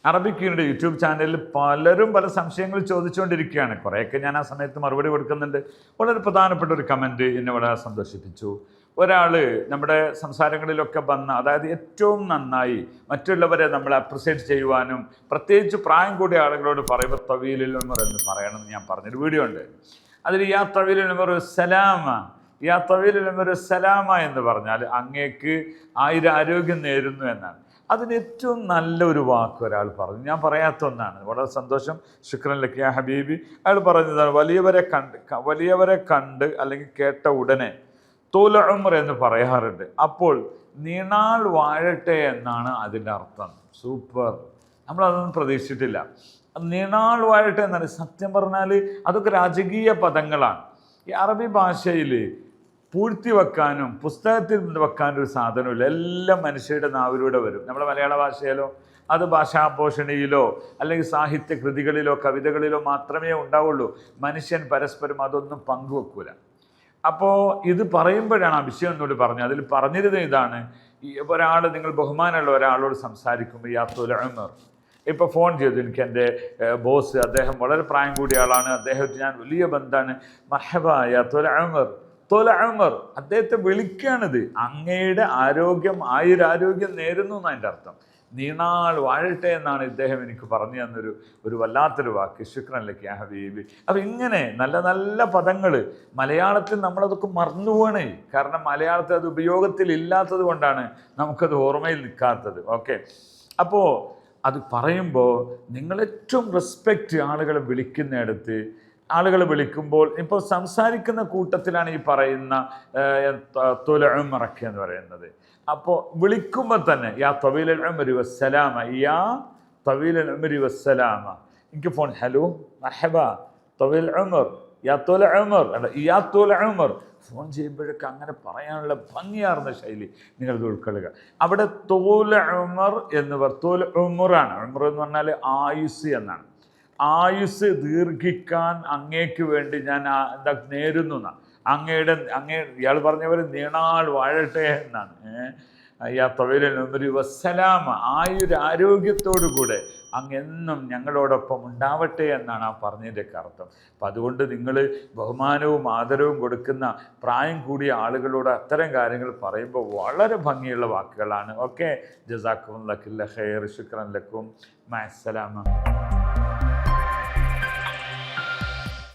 അറബിക്കിയുടെ YouTube ചാനലിൽ പലരും പല സംശയങ്ങൾ ചോദിച്ചുകൊണ്ടിരിക്കുകയാണ്. കുറേയൊക്കെ ഞാൻ ആ സമയത്ത് മറുപടി കൊടുക്കുന്നുണ്ട്. വളരെ പ്രധാനപ്പെട്ട ഒരു കമൻറ്റ് എന്നെ വളരെ സന്തോഷിപ്പിച്ചു. ഒരാൾ നമ്മുടെ സംസാരങ്ങളിലൊക്കെ വന്ന, അതായത് ഏറ്റവും നന്നായി മറ്റുള്ളവരെ നമ്മൾ അപ്രിസിയേറ്റ് ചെയ്യുവാനും പ്രത്യേകിച്ച് പ്രായം കൂടിയ ആളുകളോട് പറയുമ്പോൾ തവീലുൽ ഉമർ എന്ന് പറയണമെന്ന് ഞാൻ പറഞ്ഞൊരു വീഡിയോ ഉണ്ട്. അതിൽ യാ തവീലുൽ ഉമർ സലാമ, യാ തവീലുൽ ഉമർ സലാമ എന്ന് പറഞ്ഞാൽ അങ്ങേക്ക് ആരോഗ്യം നേരുന്നു എന്നാണ്. അതിന് ഏറ്റവും നല്ലൊരു വാക്ക് ഒരാൾ പറഞ്ഞു, ഞാൻ പറയാത്ത ഒന്നാണ്. വളരെ സന്തോഷം. ശുക്രൻ ലക്ക് യാ ഹബീബി. അയാൾ പറഞ്ഞതാണ്, വലിയവരെ കണ്ട് അല്ലെങ്കിൽ കേട്ട ഉടനെ തൂല ഉമർ എന്ന് പറയാറുണ്ട്. അപ്പോൾ നീണാൾ വാഴട്ടെ എന്നാണ് അതിൻ്റെ അർത്ഥം. സൂപ്പർ, നമ്മളതൊന്നും പ്രതീക്ഷിച്ചിട്ടില്ല. നീണാൾ വാഴട്ടെ എന്നാണ്. സത്യം പറഞ്ഞാൽ അതൊക്കെ രാജകീയ പദങ്ങളാണ്. ഈ അറബി ഭാഷയിൽ പൂഴ്ത്തി വെക്കാനും പുസ്തകത്തിൽ വെക്കാനും ഒരു സാധനമില്ല. എല്ലാം മനുഷ്യരുടെ നാവിലൂടെ വരും. നമ്മുടെ മലയാള ഭാഷയിലോ അത് ഭാഷാപോഷണിയിലോ അല്ലെങ്കിൽ സാഹിത്യ കൃതികളിലോ കവിതകളിലോ മാത്രമേ ഉണ്ടാവുള്ളൂ. മനുഷ്യൻ പരസ്പരം അതൊന്നും പങ്കുവെക്കൂല. അപ്പോൾ ഇത് പറയുമ്പോഴാണ് ആ വിഷയം എന്നോട് പറഞ്ഞത്. അതിൽ പറഞ്ഞിരുന്നത് ഇതാണ്, ഒരാൾ, നിങ്ങൾ ബഹുമാനമുള്ള ഒരാളോട് സംസാരിക്കുമ്പോൾ യാ തൂല ഉമർ, ഇപ്പോൾ ഫോൺ ചെയ്തു എനിക്ക് എൻ്റെ ബോസ്, അദ്ദേഹം വളരെ പ്രായം കൂടിയ ആളാണ്, അദ്ദേഹത്തിന് ഞാൻ വലിയ ബന്ധമാണ്, മർഹബ യാ തൂല ഉമർ, തൂല ഉമർ, അദ്ദേഹത്തെ വിളിക്കുകയാണിത്. അങ്ങയുടെ ആയുരാരോഗ്യം നേരുന്നു എന്നാണ് എൻ്റെ അർത്ഥം. നീണാൾ വാഴട്ടെ എന്നാണ് ഇദ്ദേഹം എനിക്ക് പറഞ്ഞു തന്നൊരു വല്ലാത്തൊരു വാക്ക്. ശുക്രൻ ലക്ക് യാ ഹബീബി. അപ്പം ഇങ്ങനെ നല്ല നല്ല പദങ്ങൾ മലയാളത്തിൽ നമ്മളതൊക്കെ മറന്നുപോകണേ. കാരണം മലയാളത്തിൽ അത് ഉപയോഗത്തിൽ ഇല്ലാത്തത് കൊണ്ടാണ് നമുക്കത് ഓർമ്മയിൽ നിൽക്കാത്തത്. ഓക്കെ, അപ്പോൾ അത് പറയുമ്പോൾ നിങ്ങൾ ഏറ്റവും റെസ്പെക്റ്റ് ആളുകളെ വിളിക്കുന്നിടത്ത്, ആളുകൾ വിളിക്കുമ്പോൾ ഇപ്പോൾ സംസാരിക്കുന്ന കൂട്ടത്തിലാണ് ഈ പറയുന്ന തൂല ഉമറൊക്കെ എന്ന് പറയുന്നത്. അപ്പോൾ വിളിക്കുമ്പോൾ തന്നെ യാ തവീലുൽ ഉമരി വസ്സലാമ, യാ തവീലുൽ ഉമരി വസ്സലാമ. എനിക്ക് ഫോൺ, ഹലോ മർഹബ തവീൽ ഉമർ, യാ തൂല ഉമർ, അല്ല യാ തൂല ഉമർ. ഫോൺ ചെയ്യുമ്പോഴൊക്കെ അങ്ങനെ പറയാനുള്ള ഭംഗിയാർന്ന ശൈലി നിങ്ങളത് ഉൾക്കൊള്ളുക. അവിടെ തൂല ഉമർ എന്ന് തൂല ഉമറാണ്. ഉമർ എന്ന് പറഞ്ഞാൽ ആയുസ് എന്നാണ്. ആയുസ് ദീർഘിക്കാൻ അങ്ങേക്ക് വേണ്ടി ഞാൻ നേരുന്നു എന്നാണ്. ഇയാൾ പറഞ്ഞ പോലെ നീണാൾ വാഴട്ടെ എന്നാണ്. യാ തവീലുൽ ഉമരി വസ്സലാമ, ആരോഗ്യത്തോടു കൂടെ അങ്ങെന്നും ഞങ്ങളോടൊപ്പം ഉണ്ടാവട്ടെ എന്നാണ് ആ പറഞ്ഞതിൻ്റെയൊക്കെ അർത്ഥം. അപ്പം അതുകൊണ്ട് നിങ്ങൾ ബഹുമാനവും ആദരവും കൊടുക്കുന്ന പ്രായം കൂടിയ ആളുകളോട് അത്തരം കാര്യങ്ങൾ പറയുമ്പോൾ വളരെ ഭംഗിയുള്ള വാക്കുകളാണ്. ഓക്കെ, ജസാക്കുമുല്ലാഹ് ഖൈർ, ശുക്രൻ ലക്കും, മഅസ്സലാമ.